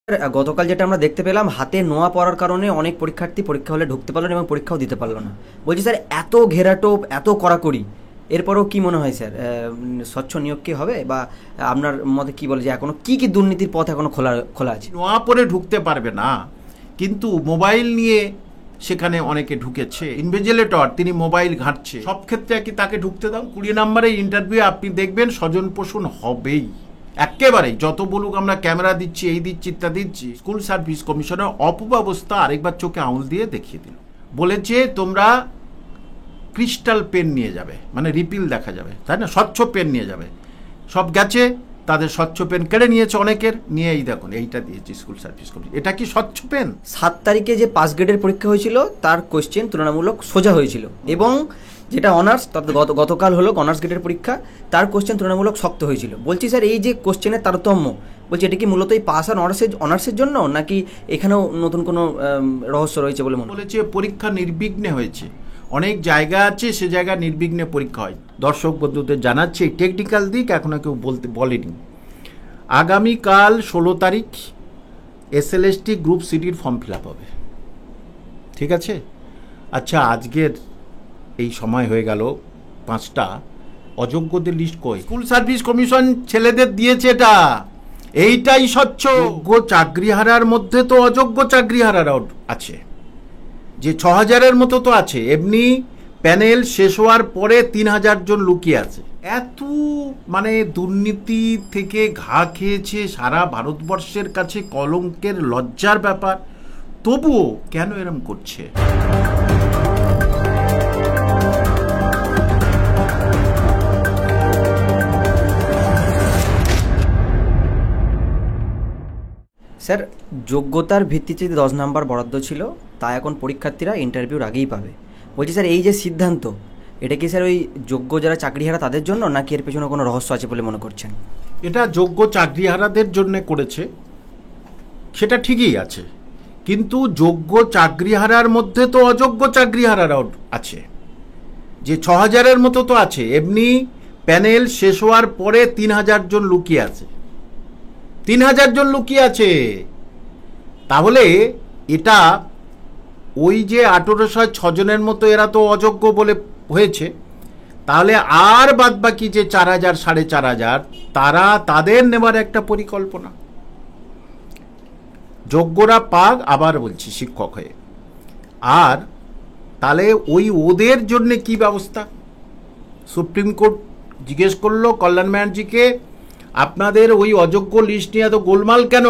গতকাল যেটা আমরা দেখতে পেলাম, হাতে নোয়া পড়ার কারণে অনেক পরীক্ষার্থী পরীক্ষা হলে ঢুকতে পারলো না এবং পরীক্ষাও দিতে পারলো না। বলছি স্যার, এত ঘেরাটোপ, এত কড়াকড়ি, এরপরেও কি মনে হয় স্যার, স্বচ্ছ নিয়োগ কি হবে, বা আপনার মতে কি বলে যে এখনো কি কি দুর্নীতির পথ এখনো খোলা খোলা আছে? নোয়া পরে ঢুকতে পারবে না, কিন্তু মোবাইল নিয়ে সেখানে অনেকে ঢুকেছে। ইনভিজিলেটর তিনি মোবাইল ঘাঁটছে, সব ক্ষেত্রে কি তাকে ঢুকতে দাও? 20 নম্বরের ইন্টারভিউ আপনি দেখবেন স্বজন পোষণ হবেই একেবারেই। যত বলুক আমরা ক্যামেরা দিচ্ছি, এই দিচ্ছি, ইত্যাদি দিচ্ছি। স্কুল সার্ভিস কমিশনের অপব্যবস্থা আরেকবার চোখে আঙুল দিয়ে দেখিয়ে দিল। বলেছে তোমরা ক্রিস্টাল পেন নিয়ে যাবে, মানে রিপিল দেখা যাবে, তাই না? স্বচ্ছ পেন নিয়ে যাবে। সব গেছে, তাদের স্বচ্ছ পেন কেড়ে নিয়েছে অনেকের, নিয়ে এই দেখুন এইটা দিয়েছে স্কুল সার্ভিস কমিশন। এটা কি স্বচ্ছ পেন? 7 তারিখে যে পাস গ্রেডের পরীক্ষা হয়েছিল তার কোয়েশ্চেন তুলনামূলক সোজা হয়েছিল, এবং যেটা অনার্স, গতকাল হলো অনার্স গ্রেডের পরীক্ষা, তার কোয়েশ্চেন তুলনামূলক শক্ত হয়েছিল। বলছি স্যার, এই যে কোয়েশ্চেনের তারতম্য, বলছি এটা কি মূলত এই পাস আর অনার্সের জন্য, নাকি এখানেও নতুন কোনো রহস্য রয়েছে বলে মনে বলেছে? পরীক্ষা নির্বিঘ্নে হয়েছে। অনেক জায়গা আছে সে জায়গায় নির্বিঘ্নে পরীক্ষা হয়। দর্শক বন্ধুদের জানাচ্ছে এই টেকনিক্যাল দিক এখনো কেউ বলেনি। আগামীকাল 16 তারিখ SLST গ্রুপ সিডির ফর্ম ফিল আপ হবে, ঠিক আছে? আচ্ছা, আজকের এই সময় হয়ে গেল 5টা, অযোগ্যদের লিস্ট কই? স্কুল সার্ভিস কমিশন ছেলেদের দিয়েছে এটা, এইটাই স্বচ্ছ। যোগ্য চাকরিহারার মধ্যে তো অযোগ্য চাকরিহারারাও আছে, যে 6000-এর মতো তো আছে। এমনি প্যানেল শেষ হওয়ার পরে 3000 জন লুকিয়ে আছে। এত মানে দুর্নীতি থেকে ঘা খেয়েছে সারা ভারতবর্ষের কাছে, কলঙ্কের লজ্জার ব্যাপার। তবুও কেন এরম করছে? স্যার, যোগ্যতার ভিত্তিতে 10 নাম্বার বরাদ্দ ছিল, তা এখন পরীক্ষার্থীরা ইন্টারভিউর আগেই পাবে। বলছি স্যার, এই যে সিদ্ধান্ত, এটা কি স্যার ওই যোগ্য যারা চাকরিহারা তাদের জন্য, নাকি এর পেছনে কোনো রহস্য আছে বলে মনে করছেন? এটা যোগ্য চাকরিহারাদের জন্য করেছে, সেটা ঠিকই আছে, কিন্তু যোগ্য চাকরিহারার মধ্যে তো অযোগ্য চাকরিহারারাও আছে, যে 6000-এর মতো তো আছে। এমনি প্যানেল শেষ হওয়ার পরে 3000 জন লুকিয়ে আছে, 3000 জন লুকিয়ে আছে। তাহলে এটা ওই যে 1806 জনের মতো এরা তো অযোগ্য বলে হয়েছে, তাহলে আর বাদ বাকি যে 4000 4500 তারা, তাদের নেবার একটা পরিকল্পনা। যোগ্যরা পাক, আবার বলছি, শিক্ষক হয়ে। আর তাহলে ওই ওদের জন্য কি ব্যবস্থা? সুপ্রিম কোর্ট জিজ্ঞেস করলো কল্যাণ ব্যানার্জিকে, আপনাদের ওই অযোগ্য লিস্ট নিয়ে এত গোলমাল কেন,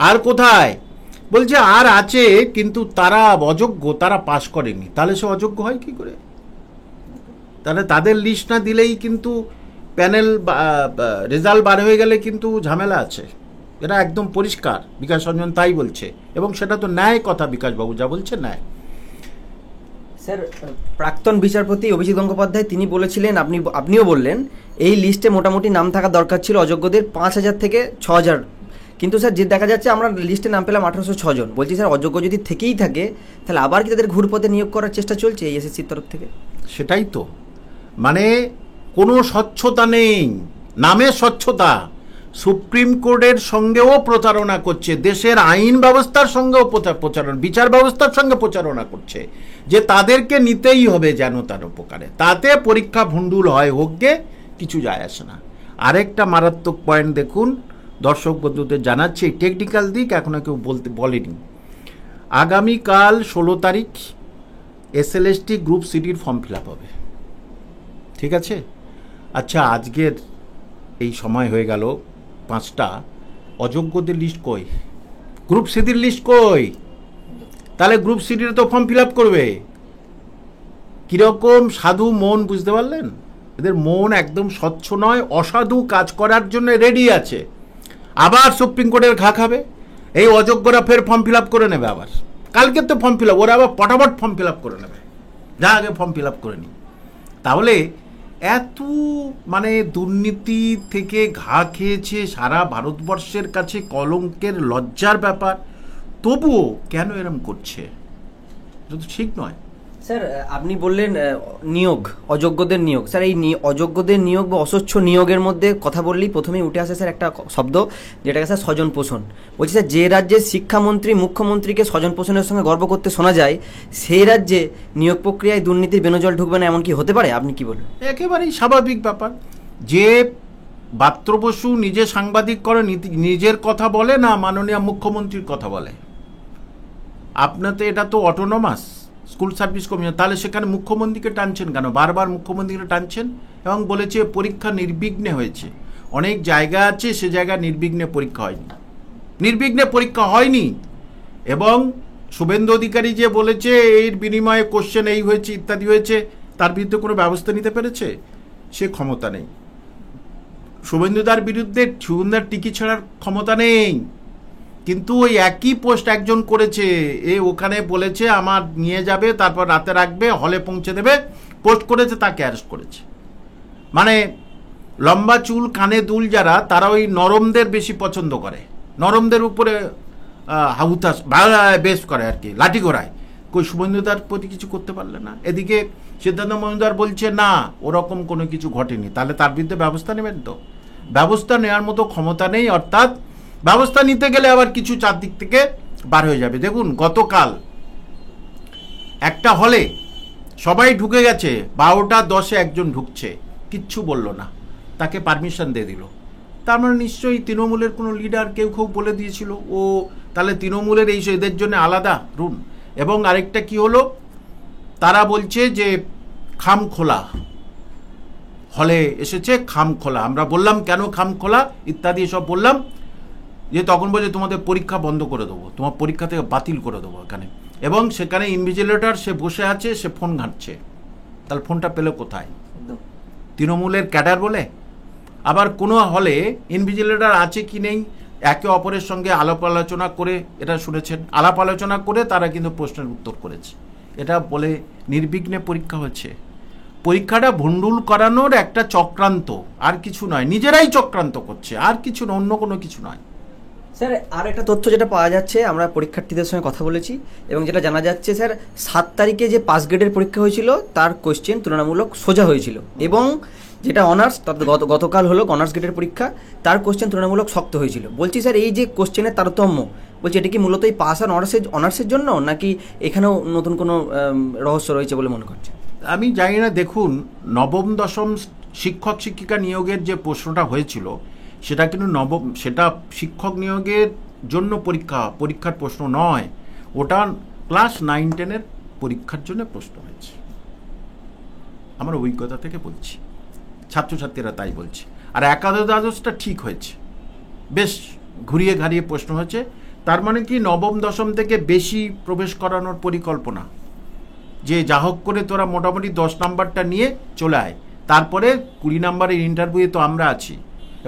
আর কোথায়? বলছে আর আছে, কিন্তু তারা অযোগ্য, তারা পাশ করেনি। তাহলে সে অযোগ্য হয় কি করে? তাহলে তাদের লিস্ট না দিলেই কিন্তু প্যানেল রেজাল্ট বার হয়ে গেলে কিন্তু ঝামেলা আছে। এটা একদম পরিষ্কার, বিকাশ রঞ্জন তাই বলছে, এবং সেটা তো ন্যায় কথা। বিকাশবাবু যা বলছে ন্যায়। স্যার, প্রাক্তন বিচারপতি অভিজিৎ গঙ্গোপাধ্যায় তিনি বলেছিলেন, আপনিও বললেন, এই লিস্টে মোটামুটি নাম থাকা দরকার ছিল অযোগ্যদের 5000 থেকে 6000, কিন্তু স্যার যে দেখা যাচ্ছে আমরা লিস্টে নাম পেলাম 1806 জন। বলছি স্যার, অযোগ্য যদি থেকেই থাকে, তাহলে আবার কি তাদের ঘুরপথে নিয়োগ করার চেষ্টা চলছে এই SSCর তরফ থেকে? সেটাই তো, মানে কোনো স্বচ্ছতা নেই, নামে স্বচ্ছতা। সুপ্রিম কোর্টের সঙ্গেও প্রতারণা করছে, দেশের আইন ব্যবস্থার সঙ্গেও প্রচারণা, বিচার ব্যবস্থার সঙ্গে প্রচারণা করছে, যে তাদেরকে নিতেই হবে যেন তার উপকারে। তাতে পরীক্ষা ভণ্ডুল হয়, হোক গে, কিছু যায় আসে না। আরেকটা মারাত্মক পয়েন্ট দেখুন, দর্শক বন্ধুদের জানাচ্ছে এই টেকনিক্যাল দিক এখনো কেউ বলেনি। আগামীকাল 16 তারিখ SLST গ্রুপ সিডির ফর্ম ফিল আপ হবে, ঠিক আছে? আচ্ছা, আজকের এই সময় হয়ে গেল 5টা, অযোগ্যদের লিস্ট কই? গ্রুপ সিডির লিস্ট কই? তাহলে গ্রুপ সিডির তো ফর্ম ফিল আপ করবে। কিরকম সাধু মন, বুঝতে পারলেন? এদের মন একদম স্বচ্ছ নয়, অসাধু কাজ করার জন্য রেডি আছে। আবার সুপ্রিম কোর্টের ঘা খাবে, এই অযোগ্যরা ফের ফর্ম ফিল আপ করে নেবে। আবার কালকে তো ফর্ম ফিল আপ, ওরা আবার পটাপট ফর্ম ফিল আপ করে নেবে, যা আগে ফর্ম ফিল আপ করে নি। তাহলে এত মানে দুর্নীতি থেকে ঘা খেয়েছে সারা ভারতবর্ষের কাছে, কলঙ্কের লজ্জার ব্যাপার। তবুও কেন এরম করছে? এটা তো ঠিক নয়। স্যার আপনি বললেন নিয়োগ, অযোগ্যদের নিয়োগ। স্যার এই অযোগ্যদের নিয়োগ বা অস্বচ্ছ নিয়োগের মধ্যে কথা বললেই প্রথমেই উঠে আসে স্যার একটা শব্দ, যেটাকে স্যার স্বজন পোষণ। বলছি স্যার, যে রাজ্যের শিক্ষামন্ত্রী মুখ্যমন্ত্রীকে স্বজন পোষণের সঙ্গে গর্ব করতে শোনা যায়, সেই রাজ্যে নিয়োগ প্রক্রিয়ায় দুর্নীতির বেনজল ঢুকবে না, এমন কি হতে পারে? আপনি কি বলেন? একেবারেই স্বাভাবিক ব্যাপার। যে বাত্র বসু নিজে সাংবাদিক করে নিজের কথা বলে না মাননীয় মুখ্যমন্ত্রীর কথা বলে? আপনার তো এটা তো অটোনমাস স্কুল সার্ভিস কমিশন, তাহলে সেখানে মুখ্যমন্ত্রীকে টানছেন কেন? বারবার মুখ্যমন্ত্রীকে টানছেন এবং বলেছে পরীক্ষা নির্বিঘ্নে হয়েছে। অনেক জায়গা আছে সে জায়গায় নির্বিঘ্নে পরীক্ষা হয়নি, নির্বিঘ্নে পরীক্ষা হয়নি। এবং শুভেন্দু অধিকারী যে বলেছে এর বিনিময়ে কোশ্চেন এই হয়েছে ইত্যাদি হয়েছে, তার বিরুদ্ধে কোনো ব্যবস্থা নিতে পেরেছে? সে ক্ষমতা নেই। শুভেন্দুদার বিরুদ্ধে শুভেন্দুদার টিকি ছাড়ার ক্ষমতা নেই, কিন্তু ওই একই পোস্ট একজন করেছে। এ ওখানে বলেছে আমার নিয়ে যাবে, তারপর রাতে রাখবে, হলে পৌঁছে দেবে, পোস্ট করেছে, তাকে অ্যারেস্ট করেছে। মানে লম্বা চুল কানে দুল যারা, তারা ওই নরমদের বেশি পছন্দ করে, নরমদের উপরে হাউতাস বেশ করে আর কি, লাঠি ঘোড়ায়। কই শুভেন্দুদার প্রতি কিছু করতে পারলে না। এদিকে সিদ্ধার্থ মজুমদার বলছে না ওরকম কোনো কিছু ঘটেনি, তাহলে তার বিরুদ্ধে ব্যবস্থা নেবেন তো? ব্যবস্থা নেওয়ার মতো ক্ষমতা নেই, অর্থাৎ ব্যবস্থা নিতে গেলে আবার কিছু চারদিক থেকে বার হয়ে যাবে। দেখুন গতকাল একটা হলে সবাই ঢুকে গেছে, 12টা 10-এ একজন ঢুকছে, কিচ্ছু বলল না, তাকে পারমিশন দিয়ে দিল। তার মানে নিশ্চয়ই তৃণমূলের কোনো লিডার কেউ বলে দিয়েছিল, ও তাহলে তৃণমূলের এই এদের জন্য আলাদা রুম। এবং আরেকটা কি হলো, তারা বলছে যে খাম খোলা, হলে এসেছে খাম খোলা। আমরা বললাম কেন খাম খোলা ইত্যাদি এসব বললাম, যে তখন বলছে তোমাদের পরীক্ষা বন্ধ করে দেবো, তোমার পরীক্ষা থেকে বাতিল করে দেবো এখানে। এবং সেখানে ইনভিজিলেটর সে বসে আছে, সে ফোন ঘাঁটছে। তাহলে ফোনটা পেল কোথায়? তৃণমূলের ক্যাডার বলে। আবার কোনো হলে ইনভিজিলেটর আছে কি নেই একে অপরের সঙ্গে আলাপ আলোচনা করে, এটা শুনেছেন, আলাপ আলোচনা করে তারা কিন্তু প্রশ্নের উত্তর করেছে। এটা বলে নির্বিঘ্নে পরীক্ষা হচ্ছে। পরীক্ষাটা ভণ্ডুল করানোর একটা চক্রান্ত, আর কিছু নয়। নিজেরাই চক্রান্ত করছে, আর কিছু না, অন্য কোনো কিছু নয়। স্যার আর একটা তথ্য যেটা পাওয়া যাচ্ছে, আমরা পরীক্ষার্থীদের সঙ্গে কথা বলেছি এবং যেটা জানা যাচ্ছে স্যার, 7 তারিখে যে পাস গ্রেডের পরীক্ষা হয়েছিল তার কোশ্চেন তুলনামূলক সোজা হয়েছিল, এবং যেটা অনার্স, তার গতকাল হলো অনার্স গ্রেডের পরীক্ষা, তার কোশ্চেন তুলনামূলক শক্ত হয়েছিল। বলছি স্যার এই যে কোশ্চেনের তারতম্য, বলছি এটা কি মূলত এই পাস আর অনার্সের জন্য, নাকি এখানেও নতুন কোনো রহস্য রয়েছে বলে মনে করছে? আমি জানি না। দেখুন, নবম দশম শিক্ষক শিক্ষিকা নিয়োগের যে প্রশ্নটা হয়েছিল সেটা কিন্তু সেটা শিক্ষক নিয়োগের জন্য পরীক্ষার প্রশ্ন নয়, ওটা ক্লাস 9-10-এর পরীক্ষার জন্য প্রশ্ন হয়েছে। আমার অভিজ্ঞতা থেকে বলছি, ছাত্রছাত্রীরা তাই বলছে। আর একাদশ দ্বাদশটা ঠিক হয়েছে, বেশ ঘুরিয়ে ঘাড়িয়ে প্রশ্ন হয়েছে। তার মানে কি নবম দশম থেকে বেশি প্রবেশ করানোর পরিকল্পনা, যে যা হোক করে তোরা মোটামুটি 10 নাম্বারটা নিয়ে চলে আয়, তারপরে 20 নাম্বারের ইন্টারভিউয়ে তো আমরা আছি।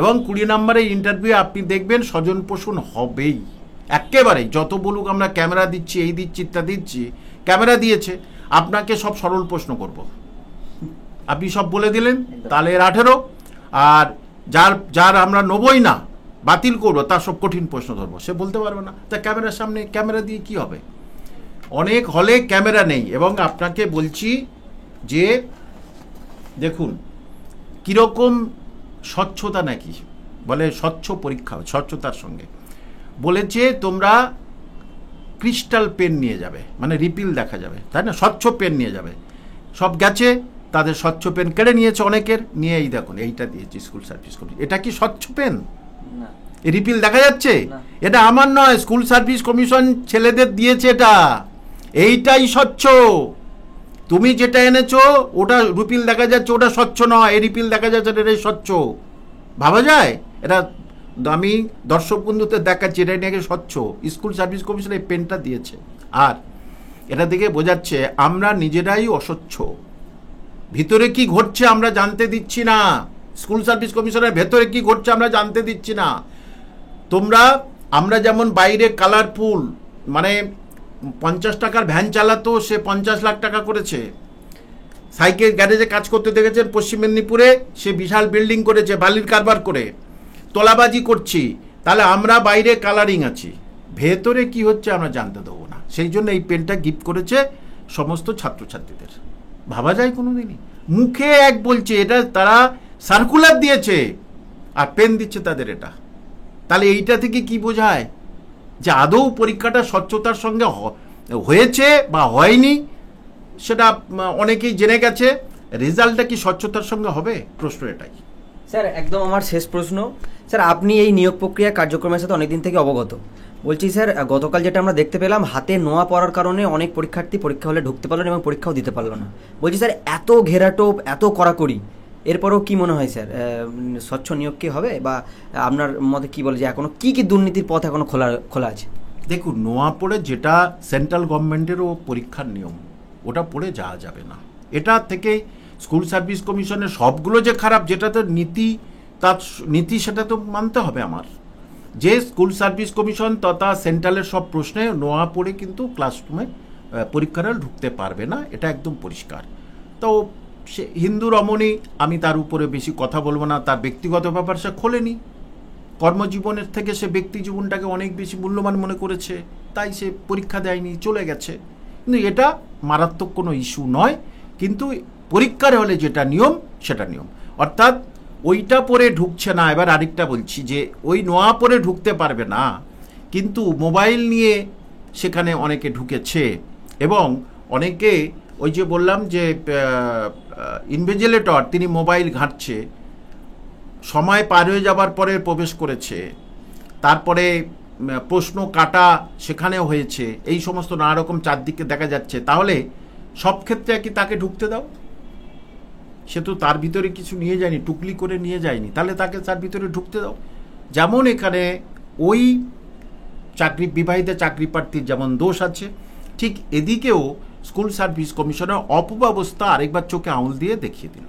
এবং 20 নাম্বারের ইন্টারভিউ আপনি দেখবেন স্বজন পোষণ হবেই একেবারেই। যত বলুক আমরা ক্যামেরা দিচ্ছি, এই দিচ্ছি ইত্যাদি দিচ্ছি, ক্যামেরা দিয়েছে, আপনাকে সব সরল প্রশ্ন করব, আপনি সব বলে দিলেন, তাহলে এর 18। আর যার আমরা নেবই না, বাতিল করবো, তার সব কঠিন প্রশ্ন ধরবো, সে বলতে পারবে না। তা ক্যামেরার সামনে ক্যামেরা দিয়ে কি হবে? অনেক হলে ক্যামেরা নেই। এবং আপনাকে বলছি যে দেখুন কীরকম স্বচ্ছতা, নাকি বলে স্বচ্ছ পরীক্ষা, স্বচ্ছতার সঙ্গে বলেছে তোমরা ক্রিস্টাল পেন নিয়ে যাবে, মানে রিপিল দেখা যাবে, তাই না? স্বচ্ছ পেন নিয়ে যাবে। সব গেছে, তাদের স্বচ্ছ পেন কেড়ে নিয়েছে অনেকের, নিয়ে এই দেখুন এইটা দিয়েছি স্কুল সার্ভিস কমিশন। এটা কি স্বচ্ছ পেন? রিপিল দেখা যাচ্ছে? এটা আমার নয়, স্কুল সার্ভিস কমিশন ছেলেদের দিয়েছে এটা, এইটাই স্বচ্ছ। তুমি যেটা এনেছো ওটা রিপিল দেখা যাচ্ছে, ওটা স্বচ্ছ নয়। এই রিপিল দেখা যাচ্ছে, এটাই স্বচ্ছ। ভাবা যায়? এটা আমি দর্শক বন্ধুদের দেখাচ্ছি, এটা নাকি স্বচ্ছ। স্কুল সার্ভিস কমিশন এই পেনটা দিয়েছে। আর এটা দেখে বোঝাচ্ছে আমরা নিজেরাই অস্বচ্ছ, ভিতরে কি ঘটছে আমরা জানতে দিচ্ছি না। স্কুল সার্ভিস কমিশনের ভেতরে কি ঘটছে আমরা জানতে দিচ্ছি না। আমরা যেমন বাইরে কালারফুল, মানে 50 টাকার ভ্যান চালাতো, সে 50 লাখ টাকা করেছে। সাইকেল গ্যারেজে কাজ করতে দেখেছেন পশ্চিম মেদিনীপুরে, সে বিশাল বিল্ডিং করেছে বালির কারবার করে, তোলাবাজি করছি। তাহলে আমরা বাইরে কালারিং আছি, ভেতরে কি হচ্ছে আমরা জানতে দেবো না। সেই জন্য এই পেনটা গিফট করেছে সমস্ত ছাত্রছাত্রীদের। ভাবা যায় কোনো দিনই? মুখে এক বলছে, এটা তারা সার্কুলার দিয়েছে আর পেন দিচ্ছে তাদের। এটা তাহলে এইটা থেকে কি বোঝায় যে আদৌ পরীক্ষাটা স্বচ্ছতার সঙ্গে হয়েছে বা হয়নি সেটা অনেকেই জেনে গেছে। রেজাল্টটা কি স্বচ্ছতার সঙ্গে হবে? প্রশ্ন এটাই। স্যার একদম আমার শেষ প্রশ্ন, স্যার আপনি এই নিয়োগ প্রক্রিয়া কার্যক্রমের সাথে অনেকদিন থেকে অবগত। বলছি স্যার, গতকাল যেটা আমরা দেখতে পেলাম, হাতে নোয়া পড়ার কারণে অনেক পরীক্ষার্থী পরীক্ষা হলে ঢুকতে পারলো না এবং পরীক্ষাও দিতে পারলো না। বলছি স্যার, এত ঘেরাটোপ, এত কড়াকড়ি, এরপরেও কি মনে হয় স্যার স্বচ্ছ নিয়োগ কি হবে, বা আপনার মতে কি বলে যে এখনো কি কি দুর্নীতির পথ এখনো খোলা আছে? দেখুন, নোয়া পড়ে যেটা সেন্ট্রাল গভর্নমেন্টেরও পরীক্ষার নিয়ম, ওটা পড়ে যাওয়া যাবে না। এটা থেকে স্কুল সার্ভিস কমিশনের সবগুলো যে খারাপ, যেটা তো নীতি, তার নীতি সেটা তো মানতে হবে আমার। যে স্কুল সার্ভিস কমিশন তথা সেন্ট্রালের সব প্রশ্নে নোয়া পড়ে কিন্তু ক্লাসরুমে পরীক্ষার হলে ঢুকতে পারবে না, এটা একদম পরিষ্কার। তো সে হিন্দু রমণী, আমি তার উপরে বেশি কথা বলবো না, তার ব্যক্তিগত ব্যাপার, সে খোলেনি। কর্মজীবনের থেকে সে ব্যক্তি জীবনটাকে অনেক বেশি মূল্যবান মনে করেছে, তাই সে পরীক্ষা দেয়নি, চলে গেছে। কিন্তু এটা মারাত্মক কোনো ইস্যু নয়। কিন্তু পরীক্ষার হলে যেটা নিয়ম সেটা নিয়ম, অর্থাৎ ওইটা পরে ঢুকছে না। এবার আরেকটা বলছি যে ওই নোয়া পরে ঢুকতে পারবে না, কিন্তু মোবাইল নিয়ে সেখানে অনেকে ঢুকেছে এবং অনেকে ওই যে বললাম যে ইনভিজিলেটর, তিনি মোবাইল ঘাঁটছে, সময় পার হয়ে যাবার পরে প্রবেশ করেছে, তারপরে প্রশ্ন কাটা সেখানেও হয়েছে, এই সমস্ত নানা রকম চারদিকে দেখা যাচ্ছে। তাহলে সব ক্ষেত্রে কি তাকে ঢুকতে দাও? সে তো তার ভিতরে কিছু নিয়ে যায়নি, টুকলি করে নিয়ে যায়নি, তাহলে তাকে তার ভিতরে ঢুকতে দাও। যেমন এখানে ওই বিবাহিত চাকরি প্রার্থীর যেমন দোষ আছে, ঠিক এদিকেও স্কুল সার্ভিস কমিশনের অপব্যবস্থা আরেকবার চোখে আঙুল দিয়ে দেখিয়ে দিল।